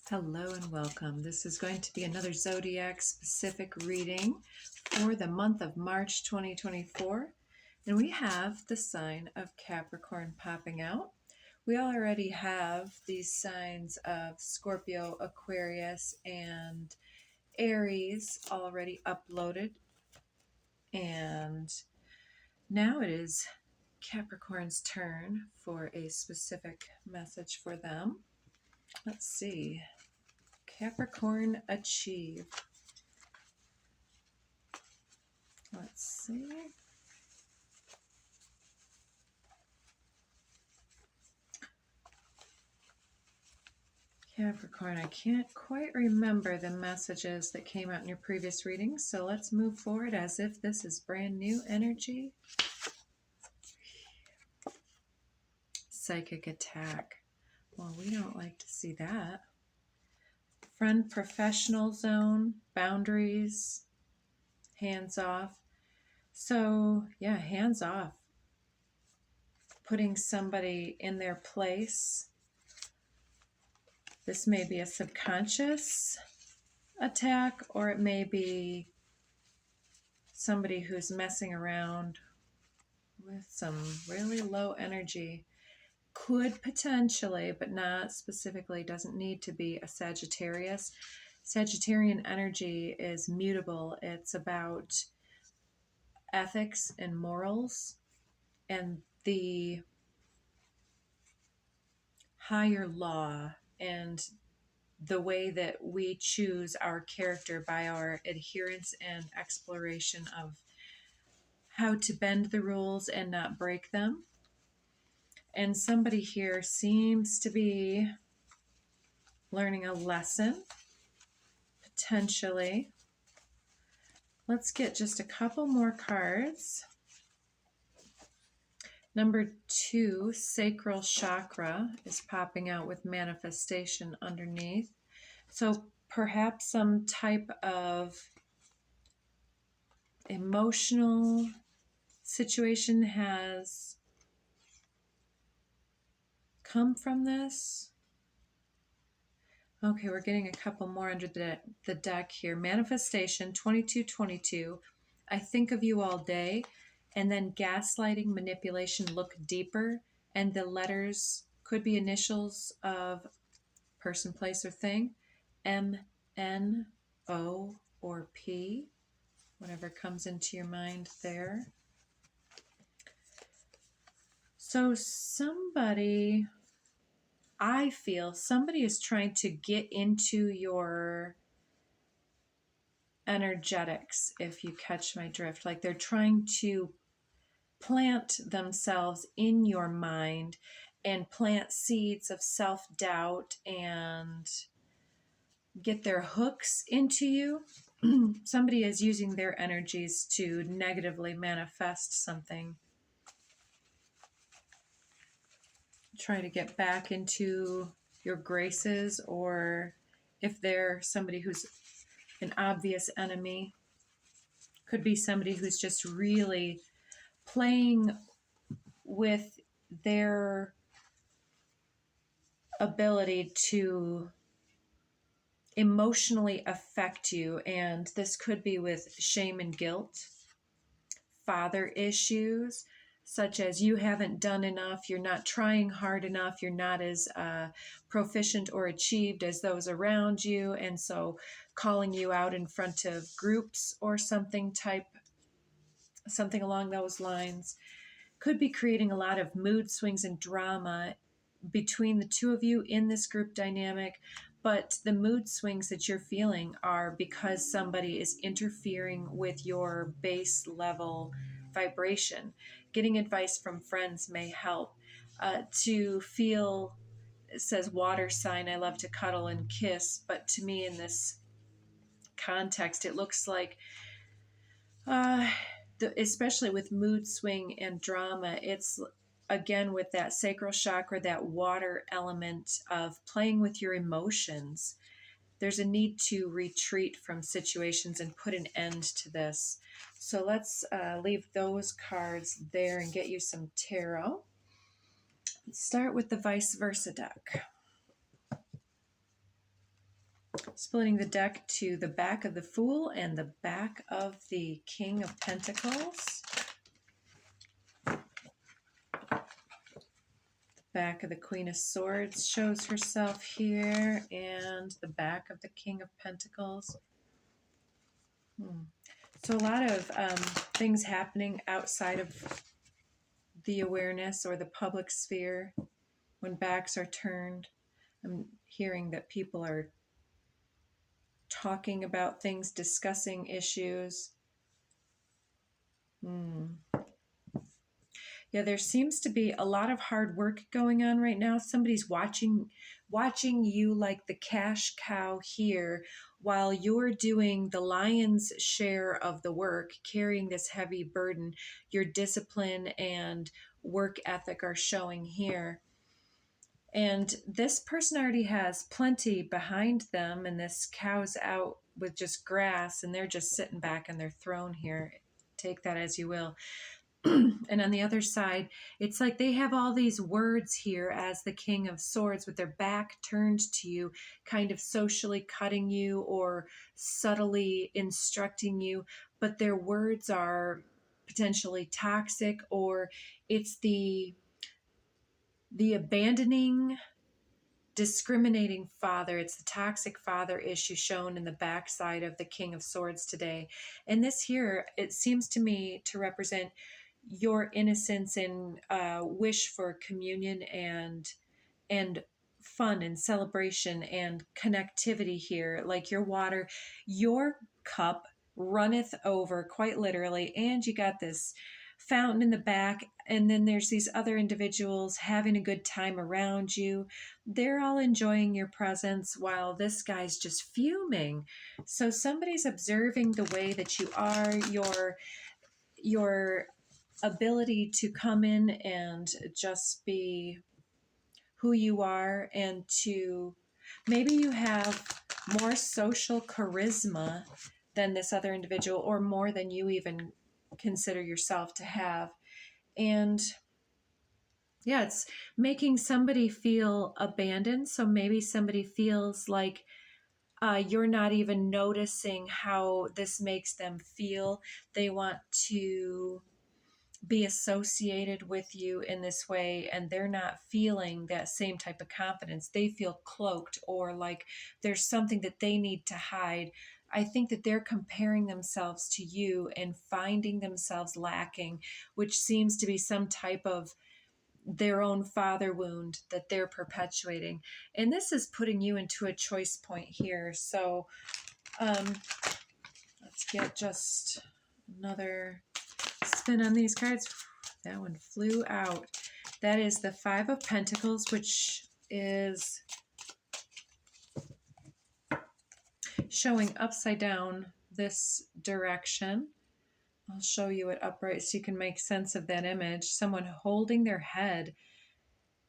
Hello and welcome. This is going to be another zodiac specific reading for the month of March 2024. And we have the sign of Capricorn popping out. We already have these signs of Scorpio, Aquarius, and Aries already uploaded. And now it is Capricorn's turn for a specific message for them. Let's see. Capricorn achieve. Let's see. Capricorn, I can't quite remember the messages that came out in your previous readings, so let's move forward as if this is brand new energy. Psychic attack. Well, we don't like to see that. Friend professional zone, boundaries, hands off. So, yeah, hands off. Putting somebody in their place. This may be a subconscious attack, or it may be somebody who's messing around with some really low energy. Could potentially, but not specifically, doesn't need to be a Sagittarius. Sagittarian energy is mutable. It's about ethics and morals and the higher law and the way that we choose our character by our adherence and exploration of how to bend the rules and not break them. And somebody here seems to be learning a lesson, potentially. Let's get just a couple more cards. Number 2, sacral chakra is popping out with manifestation underneath. So perhaps some type of emotional situation has come from this. Okay, we're getting a couple more under the deck here. Manifestation 2222. I think of you all day. And then gaslighting, manipulation, look deeper. And the letters could be initials of person, place, or thing. M, N, O, or P. Whatever comes into your mind there. So somebody, I feel somebody is trying to get into your energetics, if you catch my drift. Like they're trying to plant themselves in your mind and plant seeds of self-doubt and get their hooks into you. Somebody is using their energies to negatively manifest something. Try to get back into your graces, or if they're somebody who's an obvious enemy, could be somebody who's just really playing with their ability to emotionally affect you. And this could be with shame and guilt, father issues, such as you haven't done enough, you're not trying hard enough, you're not as proficient or achieved as those around you, and so calling you out in front of groups or something along those lines. Could be creating a lot of mood swings and drama between the two of you in this group dynamic, but the mood swings that you're feeling are because somebody is interfering with your base level vibration. Getting advice from friends may help. To feel, it says water sign, I love to cuddle and kiss, but to me in this context, it looks like especially with mood swing and drama, it's again with that sacral chakra, that water element of playing with your emotions. There's a need to retreat from situations and put an end to this. So let's leave those cards there and get you some tarot. Let's start with the vice versa deck. Splitting the deck to the back of the Fool and the back of the King of Pentacles. Back of the Queen of Swords shows herself here, and the back of the King of Pentacles. So a lot of things happening outside of the awareness or the public sphere when backs are turned. I'm hearing that people are talking about things, discussing issues. Yeah, there seems to be a lot of hard work going on right now. Somebody's watching you like the cash cow here while you're doing the lion's share of the work, carrying this heavy burden. Your discipline and work ethic are showing here. And this person already has plenty behind them, and this cow's out with just grass, and they're just sitting back in their throne here. Take that as you will. And on the other side, it's like they have all these words here as the King of Swords with their back turned to you, kind of socially cutting you or subtly instructing you, but their words are potentially toxic, or it's the abandoning, discriminating father. It's the toxic father issue shown in the backside of the King of Swords today. And this here, it seems to me to represent your innocence and wish for communion and fun and celebration and connectivity here. Like your water, your cup runneth over, quite literally, and you got this fountain in the back, and then there's these other individuals having a good time around you. They're all enjoying your presence while this guy's just fuming. So somebody's observing the way that you are, your ability to come in and just be who you are, and to maybe you have more social charisma than this other individual, or more than you even consider yourself to have. And yeah, it's making somebody feel abandoned. So maybe somebody feels like you're not even noticing how this makes them feel. They want to be associated with you in this way, and they're not feeling that same type of confidence. They feel cloaked, or like there's something that they need to hide. I think that they're comparing themselves to you and finding themselves lacking, which seems to be some type of their own father wound that they're perpetuating. And this is putting you into a choice point here. So let's get just another spin on these cards. That one flew out. That is the Five of Pentacles, which is showing upside down this direction. I'll show you it upright so you can make sense of that image. Someone holding their head.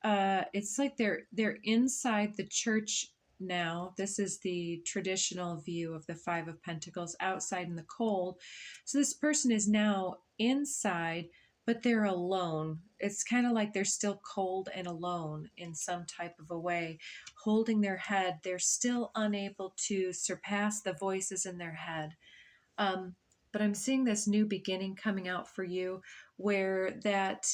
It's like they're inside the church now. This is the traditional view of the Five of Pentacles, outside in the cold. So this person is now inside, but they're alone. It's kind of like they're still cold and alone in some type of a way, holding their head. They're still unable to surpass the voices in their head. But I'm seeing this new beginning coming out for you, where that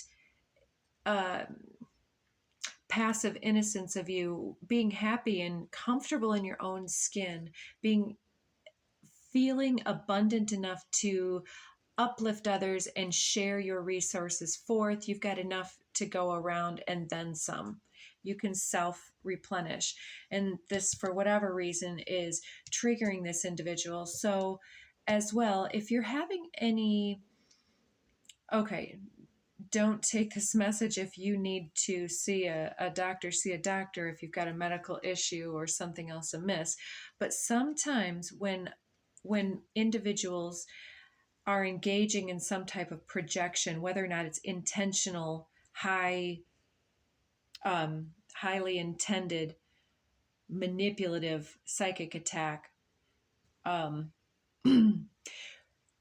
passive innocence of you being happy and comfortable in your own skin, feeling abundant enough to uplift others and share your resources forth. You've got enough to go around and then some. You can self-replenish. And this, for whatever reason, is triggering this individual. So as well, if you're having any, okay, don't take this message if you need to see a doctor, see a doctor if you've got a medical issue or something else amiss. But sometimes when individuals are engaging in some type of projection, whether or not it's intentional, highly intended, manipulative psychic attack,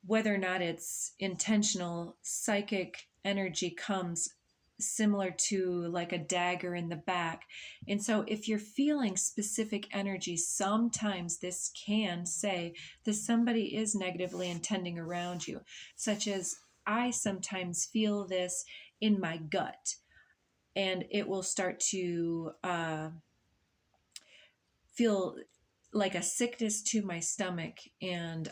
whether or not it's intentional, psychic energy comes similar to like a dagger in the back. And so if you're feeling specific energy, sometimes this can say that somebody is negatively intending around you, such as I sometimes feel this in my gut, and it will start to feel like a sickness to my stomach, and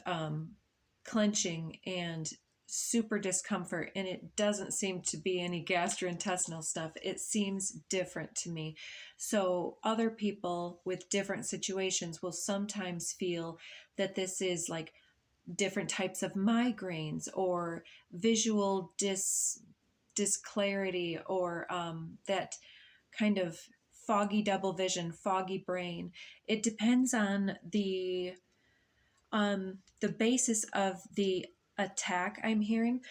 clenching and super discomfort, and it doesn't seem to be any gastrointestinal stuff. It seems different to me. So other people with different situations will sometimes feel that this is like different types of migraines or visual disclarity, or that kind of foggy double vision, foggy brain. It depends on the basis of the attack I'm hearing.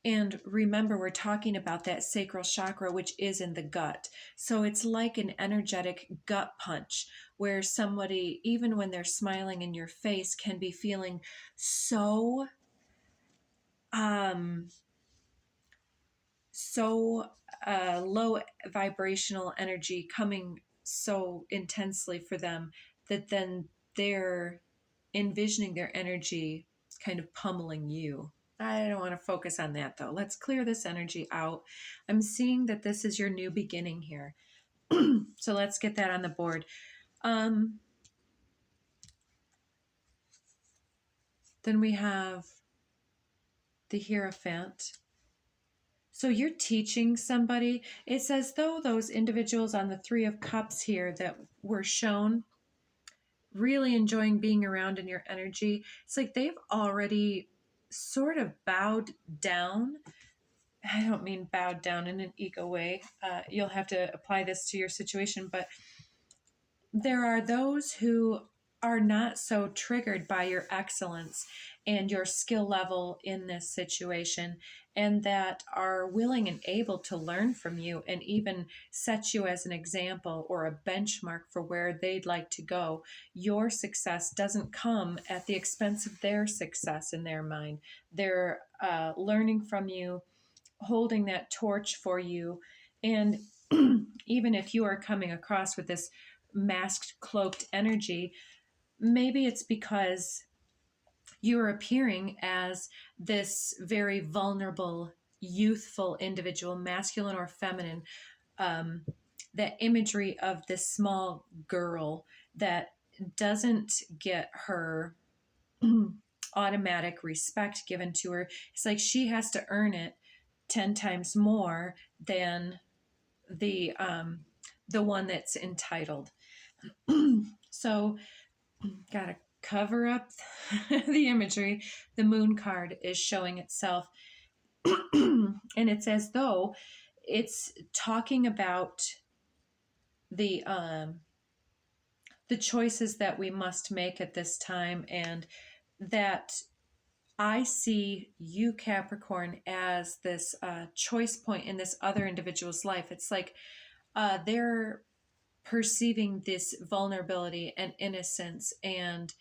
And remember, we're talking about that sacral chakra, which is in the gut. So it's like an energetic gut punch where somebody, even when they're smiling in your face, can be feeling so low vibrational energy coming so intensely for them that then they're envisioning their energy kind of pummeling you. I don't want to focus on that though. Let's clear this energy out. I'm seeing that this is your new beginning here. So let's get that on the board. Then we have the Hierophant. So you're teaching somebody. It's as though those individuals on the Three of Cups here that were shown really enjoying being around in your energy. It's like they've already sort of bowed down. I don't mean bowed down in an ego way. You'll have to apply this to your situation, but there are those who are not so triggered by your excellence and your skill level in this situation, and that are willing and able to learn from you and even set you as an example or a benchmark for where they'd like to go. Your success doesn't come at the expense of their success in their mind. They're learning from you, holding that torch for you. And even if you are coming across with this masked, cloaked energy, maybe it's because you're appearing as this very vulnerable, youthful individual, masculine or feminine. That imagery of this small girl that doesn't get her automatic respect given to her. It's like she has to earn it 10 times more than the one that's entitled. So gotta cover up the imagery. The Moon card is showing itself, and it's as though it's talking about the choices that we must make at this time, and that I see you, Capricorn, as this choice point in this other individual's life. It's like they're perceiving this vulnerability and innocence, and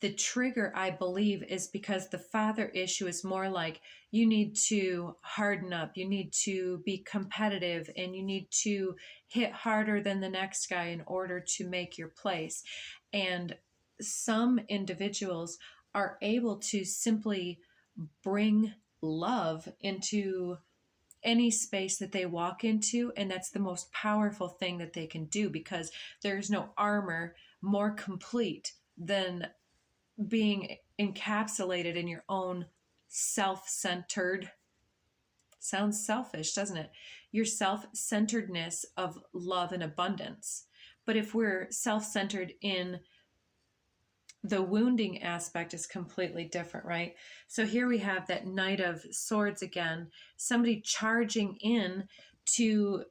the trigger, I believe, is because the father issue is more like you need to harden up, you need to be competitive, and you need to hit harder than the next guy in order to make your place. And some individuals are able to simply bring love into any space that they walk into, and that's the most powerful thing that they can do, because there's no armor more complete than being encapsulated in your own self-centered, sounds selfish, doesn't it? Your self-centeredness of love and abundance. But if we're self-centered in the wounding aspect, is completely different, right? So here we have that Knight of Swords again, somebody charging in to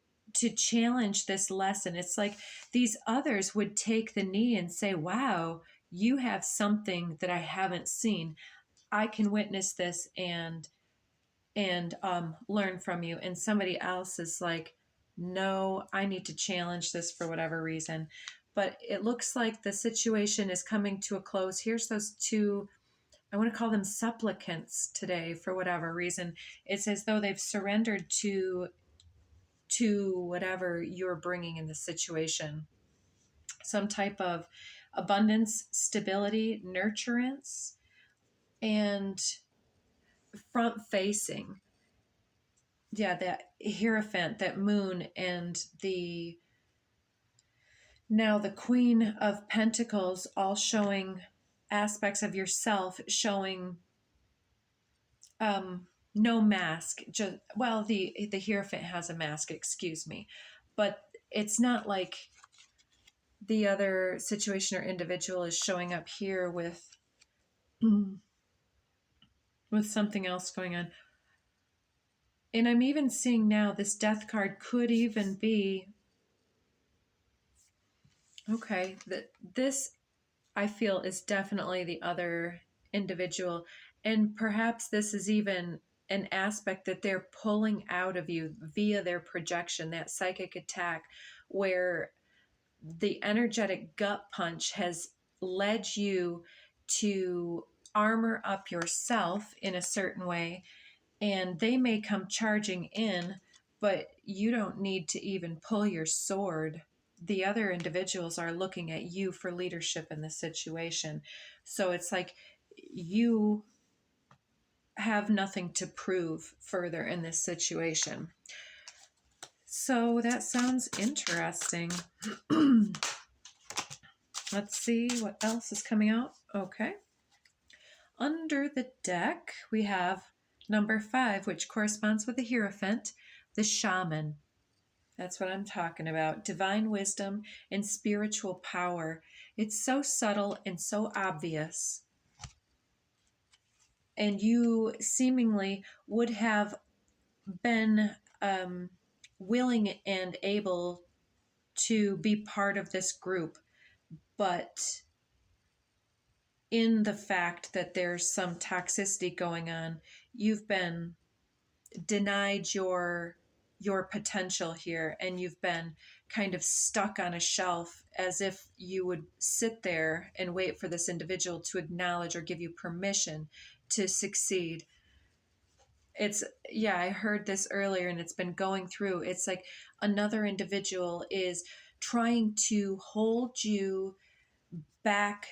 challenge this lesson. It's like these others would take the knee and say, wow, you have something that I haven't seen. I can witness this and learn from you. And somebody else is like, no, I need to challenge this for whatever reason. But it looks like the situation is coming to a close. Here's those two I want to call them supplicants today for whatever reason. It's as though they've surrendered to whatever you're bringing in the situation. Some type of abundance, stability, nurturance, and front facing. Yeah, that Hierophant, that moon, and now the Queen of Pentacles, all showing aspects of yourself, showing no mask. Just, well, the Hierophant has a mask, excuse me, but it's not like the other situation or individual is showing up here with something else going on. And I'm even seeing now this Death card could even be, okay, this I feel is definitely the other individual. And perhaps this is even an aspect that they're pulling out of you via their projection, that psychic attack, where the energetic gut punch has led you to armor up yourself in a certain way, and they may come charging in, but you don't need to even pull your sword. The other individuals are looking at you for leadership in the situation. So it's like you have nothing to prove further in this situation. So that sounds interesting. Let's see what else is coming out. Okay. Under the deck, we have number 5, which corresponds with the Hierophant, the Shaman. That's what I'm talking about. Divine wisdom and spiritual power. It's so subtle and so obvious. And you seemingly would have been willing and able to be part of this group, but in the fact that there's some toxicity going on, you've been denied your potential here, and you've been kind of stuck on a shelf as if you would sit there and wait for this individual to acknowledge or give you permission to succeed. It's, yeah, I heard this earlier and it's been going through. It's like another individual is trying to hold you back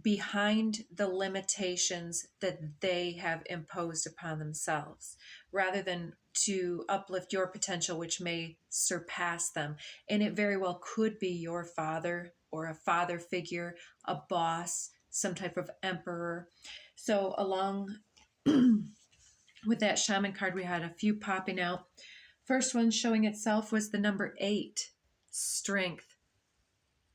behind the limitations that they have imposed upon themselves, rather than to uplift your potential, which may surpass them. And it very well could be your father or a father figure, a boss, some type of emperor. So along with that Shaman card, we had a few popping out. First one showing itself was the number 8, Strength.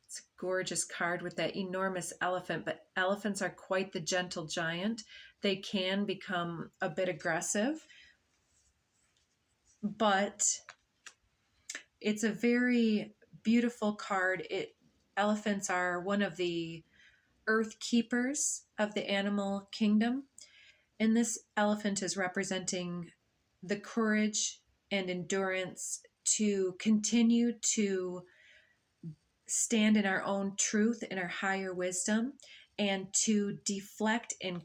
It's a gorgeous card with that enormous elephant, but elephants are quite the gentle giant. They can become a bit aggressive, but it's a very beautiful card. Elephants are one of the earth keepers of the animal kingdom, and this elephant is representing the courage and endurance to continue to stand in our own truth, in our higher wisdom, and to deflect and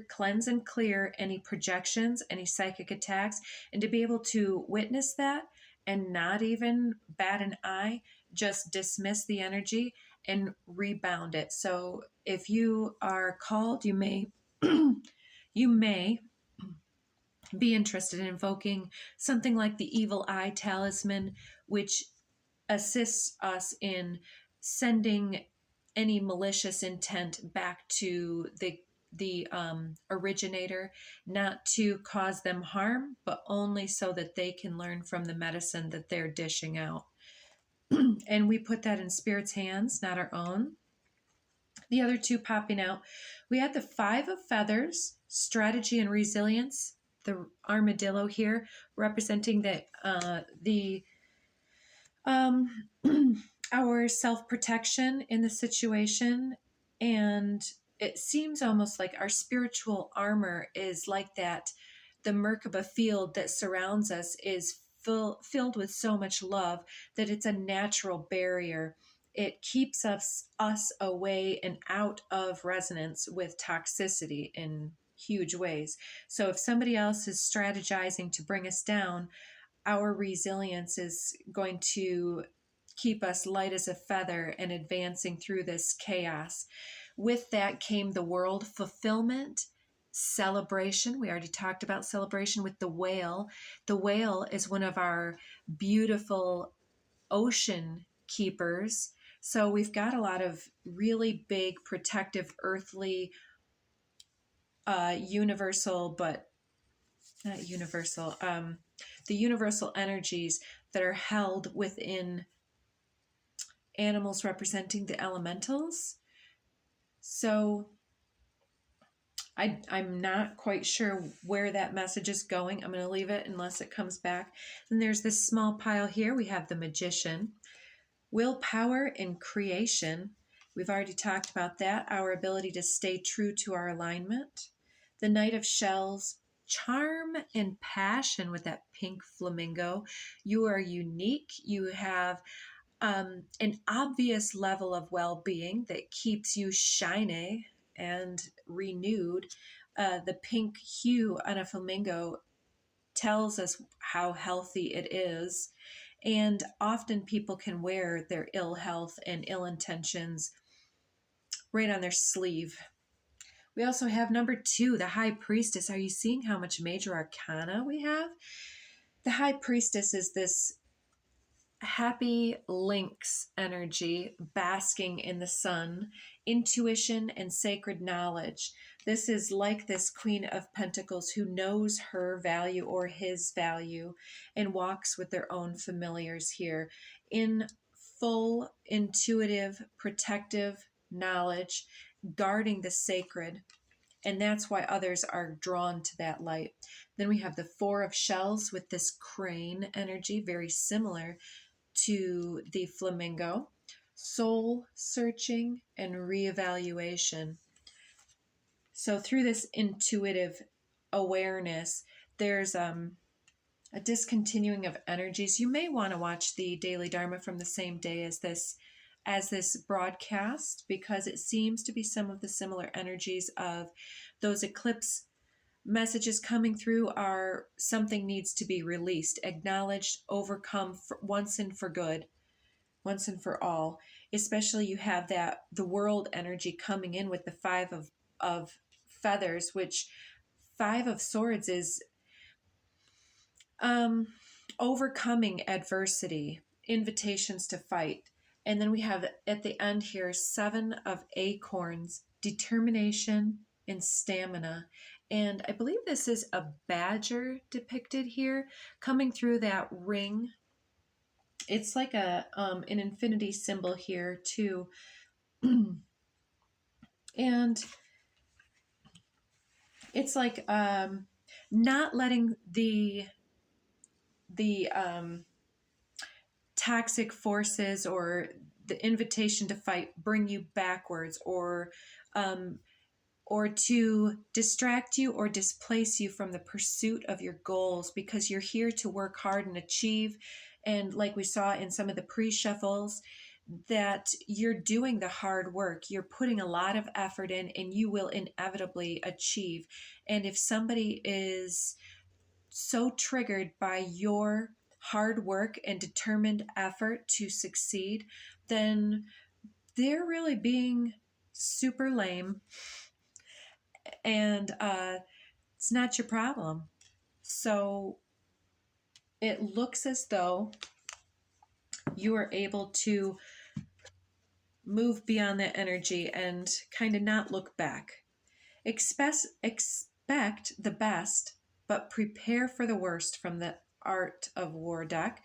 cleanse and clear any projections, any psychic attacks, and to be able to witness that and not even bat an eye, just dismiss the energy and rebound it. So if you are called, you may you may be interested in invoking something like the Evil Eye Talisman, which assists us in sending any malicious intent back to the originator, not to cause them harm, but only so that they can learn from the medicine that they're dishing out. And we put that in Spirit's hands, not our own. The other two popping out, we had the 5 of Feathers, strategy and resilience, the armadillo here, representing our self-protection in the situation. And it seems almost like our spiritual armor is like that. The Merkaba field that surrounds us is filled with so much love that it's a natural barrier. it keeps us away and out of resonance with toxicity in huge ways. So if somebody else is strategizing to bring us down, our resilience is going to keep us light as a feather and advancing through this chaos. With that came the world fulfillment, celebration. We already talked about celebration with the whale. The whale is one of our beautiful ocean keepers. So we've got a lot of really big, protective, earthly, universal, but not universal, the universal energies that are held within animals representing the elementals. So I'm not quite sure where that message is going. I'm going to leave it unless it comes back. And there's this small pile here. We have the magician. Willpower and creation. We've already talked about that. Our ability to stay true to our alignment. The Knight of Shells. Charm and passion with that pink flamingo. You are unique. You have an obvious level of well-being that keeps you shiny and renewed. The pink hue on a flamingo tells us how healthy it is. And often people can wear their ill health and ill intentions right on their sleeve. We also have number 2, the High Priestess. Are you seeing how much major arcana we have? The High Priestess is this happy lynx energy basking in the sun, intuition and sacred knowledge. This is like this Queen of Pentacles who knows her value or his value and walks with their own familiars here in full intuitive, protective knowledge, guarding the sacred. And that's why others are drawn to that light. Then we have the 4 of Shells with this crane energy, very similar to the flamingo. Soul searching and reevaluation. So through this intuitive awareness, there's a discontinuing of energies. You may want to watch the Daily Dharma from the same day as this broadcast, because it seems to be some of the similar energies of those eclipse messages coming through are something needs to be released, acknowledged, overcome once and for good, once and for all. Especially you have that the world energy coming in with the 5 of feathers, which 5 of swords is overcoming adversity, invitations to fight. And then we have at the end here 7 of acorns, determination and stamina. And I believe this is a badger depicted here coming through that ring. It's like an infinity symbol here too. And it's like not letting the toxic forces or the invitation to fight bring you backwards or to distract you or displace you from the pursuit of your goals, because you're here to work hard and achieve. And like we saw in some of the pre-shuffles, that you're doing the hard work, you're putting a lot of effort in, and you will inevitably achieve. And if somebody is so triggered by your hard work and determined effort to succeed, then they're really being super lame, and it's not your problem. So it looks as though you are able to move beyond that energy and kind of not look back. Expect the best, but prepare for the worst from the Art of War deck.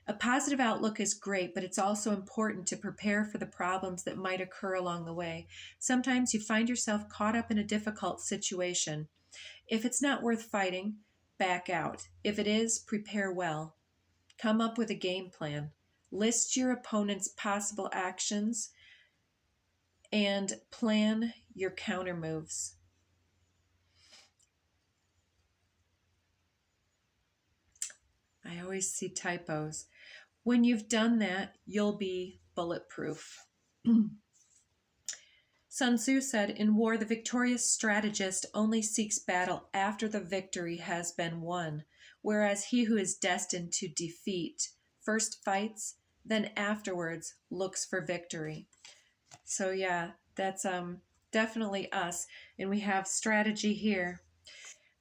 A positive outlook is great, but it's also important to prepare for the problems that might occur along the way. Sometimes you find yourself caught up in a difficult situation. If it's not worth fighting, back out. If it is, prepare well. Come up with a game plan. List your opponent's possible actions and plan your counter moves. I always see typos. When you've done that, you'll be bulletproof. Sun Tzu said, in war, the victorious strategist only seeks battle after the victory has been won, whereas he who is destined to defeat first fights, then afterwards looks for victory. So yeah, that's definitely us. And we have strategy here.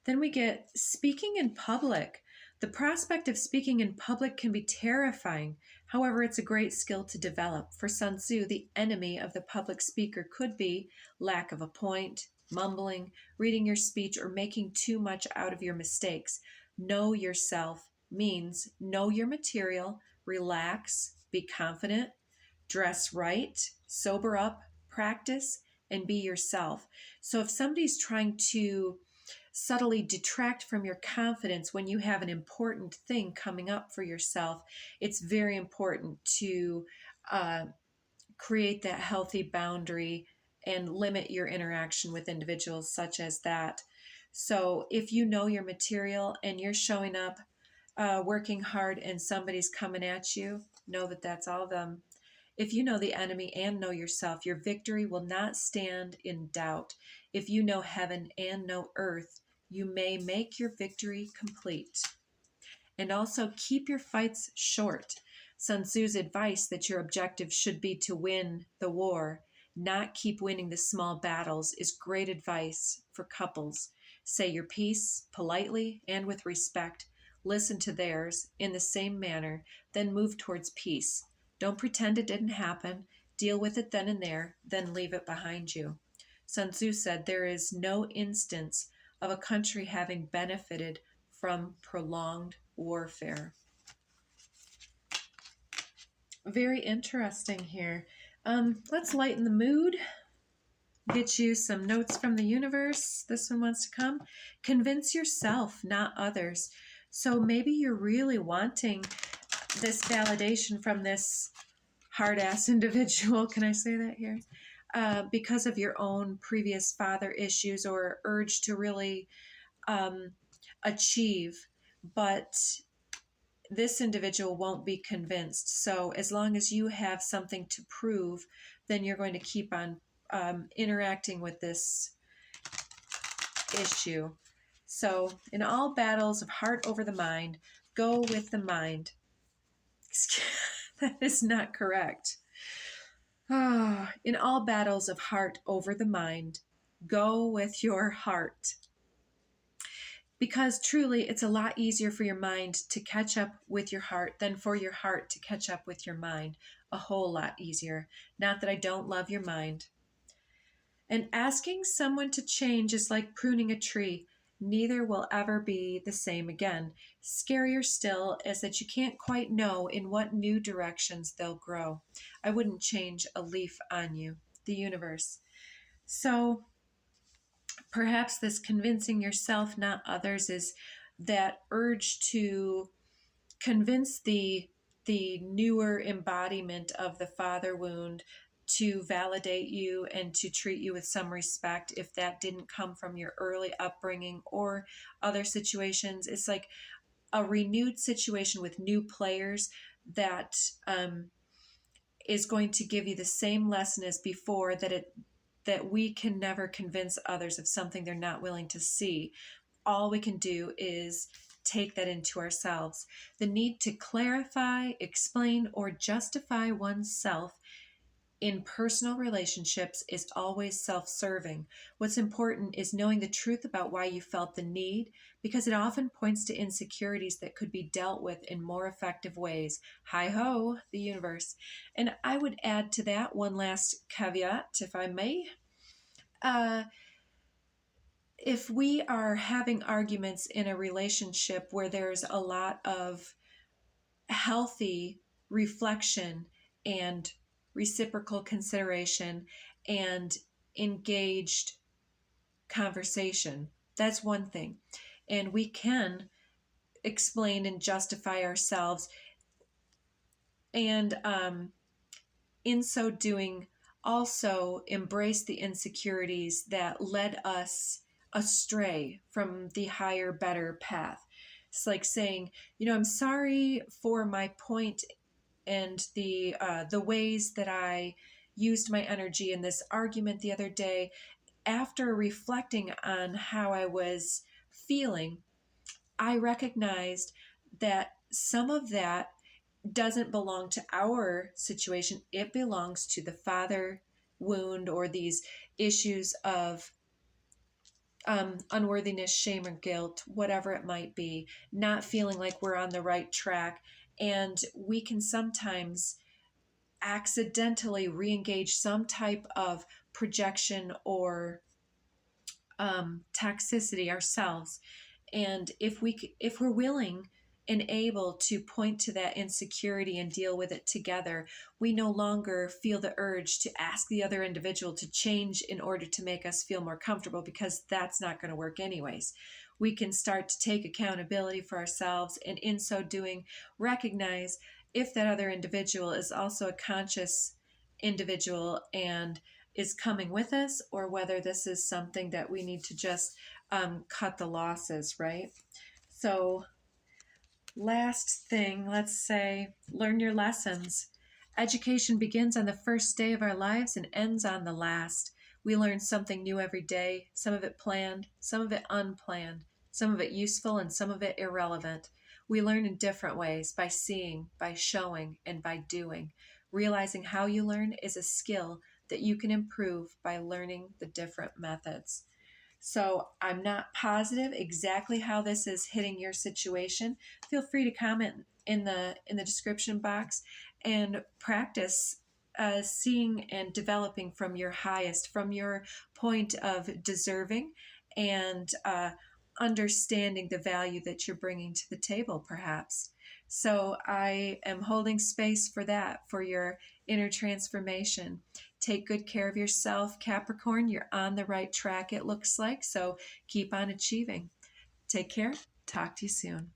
Then we get speaking in public. The prospect of speaking in public can be terrifying. However, it's a great skill to develop. For Sun Tzu, the enemy of the public speaker could be lack of a point, mumbling, reading your speech, or making too much out of your mistakes. Know yourself means know your material, relax, be confident, dress right, sober up, practice, and be yourself. So if somebody's trying to subtly detract from your confidence when you have an important thing coming up for yourself, it's very important to create that healthy boundary and limit your interaction with individuals such as that. So if you know your material and you're showing up working hard and somebody's coming at you, know that that's all them. If you know the enemy and know yourself, your victory will not stand in doubt. If you know heaven and know earth, you may make your victory complete. And also keep your fights short. Sun Tzu's advice that your objective should be to win the war, not keep winning the small battles, is great advice for couples. Say your piece politely and with respect. Listen to theirs in the same manner, then move towards peace. Don't pretend it didn't happen. Deal with it then and there, then leave it behind you. Sun Tzu said there is no instance of a country having benefited from prolonged warfare. Very interesting here. Let's lighten the mood. Get you some notes from the universe. This one wants to come. Convince yourself, not others. So maybe you're really wanting this validation from this hard-ass individual, can I say that here? Because of your own previous father issues or urge to really achieve, but this individual won't be convinced. So as long as you have something to prove, then you're going to keep on interacting with this issue. So in all battles of heart over the mind, go with the mind. That is not correct. In all battles of heart over the mind, go with your heart. Because truly, it's a lot easier for your mind to catch up with your heart than for your heart to catch up with your mind. A whole lot easier. Not that I don't love your mind. And asking someone to change is like pruning a tree. Neither will ever be the same again. Scarier still is that you can't quite know in what new directions they'll grow. I wouldn't change a leaf on you, the universe. So perhaps this convincing yourself, not others, is that urge to convince the newer embodiment of the father wound to validate you and to treat you with some respect if that didn't come from your early upbringing or other situations. It's like a renewed situation with new players that is going to give you the same lesson as before, that we can never convince others of something they're not willing to see. All we can do is take that into ourselves. The need to clarify, explain, or justify oneself in personal relationships is always self-serving. What's important is knowing the truth about why you felt the need, because it often points to insecurities that could be dealt with in more effective ways. Hi-ho, the universe. And I would add to that one last caveat, if I may. If we are having arguments in a relationship where there's a lot of healthy reflection and reciprocal consideration and engaged conversation, that's one thing. And we can explain and justify ourselves. And in so doing, also embrace the insecurities that led us astray from the higher, better path. It's like saying, I'm sorry for my point and the ways that I used my energy in this argument the other day, after reflecting on how I was feeling, I recognized that some of that doesn't belong to our situation. It belongs to the father wound, or these issues of unworthiness, shame, or guilt, whatever it might be, not feeling like we're on the right track. And we can sometimes accidentally re-engage some type of projection or toxicity ourselves. And if we're willing and able to point to that insecurity and deal with it together, we no longer feel the urge to ask the other individual to change in order to make us feel more comfortable, because that's not going to work anyways. We can start to take accountability for ourselves, and in so doing, recognize if that other individual is also a conscious individual and is coming with us, or whether this is something that we need to just cut the losses, right? So last thing, let's say, learn your lessons. Education begins on the first day of our lives and ends on the last. We learn something new every day, some of it planned, some of it unplanned, some of it useful, and some of it irrelevant. We learn in different ways, by seeing, by showing, and by doing. Realizing how you learn is a skill that you can improve by learning the different methods. So I'm not positive exactly how this is hitting your situation. Feel free to comment in the description box, and practice seeing and developing from your highest, from your point of deserving, and understanding the value that you're bringing to the table, perhaps. So I am holding space for that, for your inner transformation. Take good care of yourself, Capricorn. You're on the right track, it looks like. So keep on achieving. Take care. Talk to you soon.